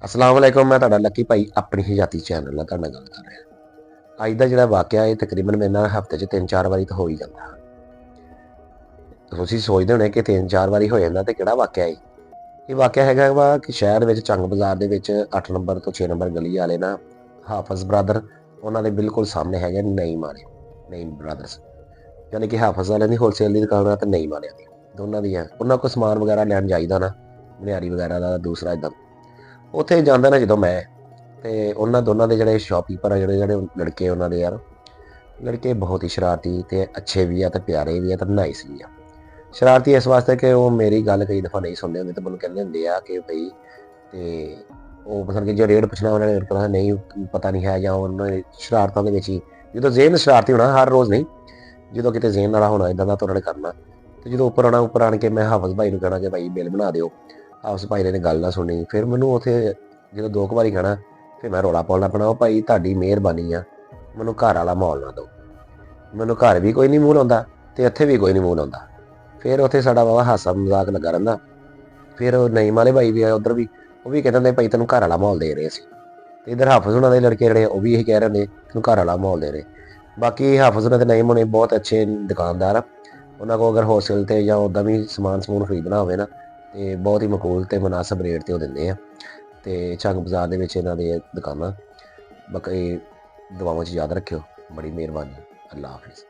अस्सलाम वालेकुम। मैं ਤੁਹਾਡਾ ਲੱਕੀ ਭਾਈ ਆਪਣੀ ਹੀ ਜਾਤੀ ਚੈਨਲ ਨਾਲ ਤੁਹਾਡੇ ਨਾਲ ਗੱਲ ਕਰ ਰਿਹਾ। ਅੱਜ ਦਾ ਜਿਹੜਾ ਵਾਕਿਆ ਇਹ ਤਕਰੀਬਨ ਮੇਰੇ ਨਾਲ ਹਫਤੇ 'ਚ 3-4 ਵਾਰੀ ਤਾਂ ਹੋ ਹੀ ਜਾਂਦਾ। ਤੁਸੀਂ ਸੋਚਦੇ ਹੋਣੇ ਕਿ 3-4 ਵਾਰੀ ਹੋ ਜਾਂਦਾ ਤੇ ਕਿਹੜਾ ਵਾਕਿਆ ਹੈ। ਇਹ ਵਾਕਿਆ ਹੈਗਾ ਵਾ ਕਿ ਸ਼ਹਿਰ ਵਿੱਚ ਚੰਗ ਬਾਜ਼ਾਰ ਦੇ ਵਿੱਚ 8 ਨੰਬਰ ਤੋਂ 6 ਨੰਬਰ ਗਲੀ ਵਾਲੇ ਨਾ ਹਾਫਜ਼ ਬ੍ਰਦਰ ਉਹਨਾਂ ਦੇ ਬਿਲਕੁਲ ਸਾਹਮਣੇ ਹੈਗੇ ਨਈਮ ਵਾਲੇ, ਨਈਮ ਬ੍ਰਦਰਸ, ਯਾਨੀ ਕਿ ਹਾਫਜ਼ ਵਾਲਿਆਂ ਦੀ ਹੋਲਸੇਲ ਦੀ ਦੁਕਾਨ ਆ ਤੇ ਨਈਮ ਵਾਲਿਆਂ ਦੀ, ਦੋਨਾਂ ਦੀ ਹੈ। ਉਹਨਾਂ ਕੋਲ ਸਮਾਨ ਵਗੈਰਾ ਲੈਣ ਜਾਈਦਾ ਨਾ, ਮਨਿਆਰੀ ਵਗੈਰਾ ਦਾ ਦੂਸਰਾ ਇੱਦਾਂ। ਉੱਥੇ ਜਾਂਦਾ ਨਾ ਜਦੋਂ ਮੈਂ, ਤੇ ਉਹਨਾਂ ਦੋਨਾਂ ਦੇ ਜਿਹੜੇ ਸ਼ੌਪਕੀਪਰ ਆ, ਜਿਹੜੇ ਲੜਕੇ ਉਹਨਾਂ ਦੇ ਯਾਰ, ਲੜਕੇ ਬਹੁਤ ਹੀ ਸ਼ਰਾਰਤੀ ਤੇ ਅੱਛੇ ਵੀ ਆ ਤੇ ਪਿਆਰੇ ਵੀ ਆ ਤੇ ਨਾਈਸ ਵੀ ਆ। ਸ਼ਰਾਰਤੀ ਇਸ ਵਾਸਤੇ ਕਿ ਉਹ ਮੇਰੀ ਗੱਲ ਕਈ ਦਫਾ ਨਹੀਂ ਸੁਣਦੇ ਹੁੰਦੇ ਤੇ ਮੈਨੂੰ ਕਹਿੰਦੇ ਹੁੰਦੇ ਆ ਕਿ ਬਈ, ਤੇ ਉਹ ਮਤਲਬ ਕਿ ਜੇ ਰੇਟ ਪੁੱਛਣਾ ਉਹਨਾਂ ਨੇ ਰੇਟ ਪਤਾ ਨਹੀਂ ਪਤਾ ਨਹੀਂ ਹੈ, ਜਾਂ ਉਹਨਾਂ ਦੇ ਸ਼ਰਾਰਤਾਂ ਦੇ ਵਿੱਚ ਹੀ ਜਦੋਂ ਜ਼ੇਨ ਸ਼ਰਾਰਤੀ ਹੋਣਾ, ਹਰ ਰੋਜ਼ ਨਹੀਂ, ਜਦੋਂ ਕਿਤੇ ਜ਼ੇਨ ਵਾਲਾ ਹੋਣਾ ਇੱਦਾਂ ਦਾ ਤਾਂ ਉਹਨਾਂ ਨੇ ਕਰਨਾ। ਤੇ ਜਦੋਂ ਉੱਪਰ ਆਣ ਕੇ ਮੈਂ ਹਾਫਜ਼ ਭਾਈ ਨੂੰ ਕਹਿਣਾ ਕਿ ਭਾਈ ਬਿੱਲ ਬਣਾ ਦਿਓ, ਹਾਫਜ਼ ਭਾਈ ਨੇ ਗੱਲ ਨਾ ਸੁਣੀ। ਫਿਰ ਮੈਨੂੰ ਉੱਥੇ ਜਦੋਂ 2 ਵਾਰੀ ਕਹਿਣਾ, ਫਿਰ ਮੈਂ ਰੌਲਾ ਪਾਉਣ ਲੱਗ ਪੈਣਾ, ਉਹ ਭਾਈ ਤੁਹਾਡੀ ਮਿਹਰਬਾਨੀ ਆ, ਮੈਨੂੰ ਘਰ ਵਾਲਾ ਮਾਹੌਲ ਨਾ ਦਿਓ। ਮੈਨੂੰ ਘਰ ਵੀ ਕੋਈ ਨਹੀਂ ਮੂੰਹ ਲਾਉਂਦਾ ਤੇ ਇੱਥੇ ਵੀ ਕੋਈ ਨਹੀਂ ਮੂੰਹ ਲਾਉਂਦਾ। ਫਿਰ ਉੱਥੇ ਸਾਡਾ ਵਾਵਾ ਹਾਸਾ ਮਜ਼ਾਕ ਲੱਗਾ ਰਹਿੰਦਾ। ਫਿਰ ਉਹ ਨਈਮ ਵਾਲੇ ਭਾਈ ਵੀ ਆਏ ਉੱਧਰ ਵੀ, ਉਹ ਵੀ ਕਹਿੰਦੇ ਭਾਈ ਤੈਨੂੰ ਘਰ ਵਾਲਾ ਮਾਹੌਲ ਦੇ ਰਹੇ ਸੀ। ਤੇ ਇੱਧਰ ਹਾਫਜ਼ ਹੁਣਾਂ ਦੇ ਲੜਕੇ ਜਿਹੜੇ ਉਹ ਵੀ ਇਹੀ ਕਹਿ ਰਹੇ ਹੁੰਦੇ ਤੈਨੂੰ ਘਰ ਵਾਲਾ ਮਾਹੌਲ ਦੇ ਰਹੇ। ਬਾਕੀ ਹਾਫਜ਼ ਹੁਣਾਂ ਤੇ ਨਈਮ ਹੋਣੇ ਬਹੁਤ ਅੱਛੇ ਦੁਕਾਨਦਾਰ ਆ। ਉਹਨਾਂ ਕੋਲ ਅਗਰ ਹੋਲਸੇਲ 'ਤੇ ਜਾਂ ਉੱਦਾਂ ਵੀ ਸਮਾਨ ਖਰੀਦਣਾ ਹੋਵੇ ਨਾ, ਤੇ ਬਹੁਤ ਹੀ ਮਕਬੂਲ ਤੇ ਮੁਨਾਸਬ ਰੇਟ 'ਤੇ ਉਹ ਦਿੰਦੇ ਆ। ਤੇ ਚੰਗ ਬਾਜ਼ਾਰ ਦੇ ਵਿੱਚ ਇਹਨਾਂ ਦੀ ਦੁਕਾਨਾਂ। ਬਾਕੀ ਦੁਆਵਾਂ 'ਚ ਯਾਦ ਰੱਖਿਓ। ਬੜੀ ਮਿਹਰਬਾਨੀ। ਅੱਲਾ ਹਾਫਿਜ਼।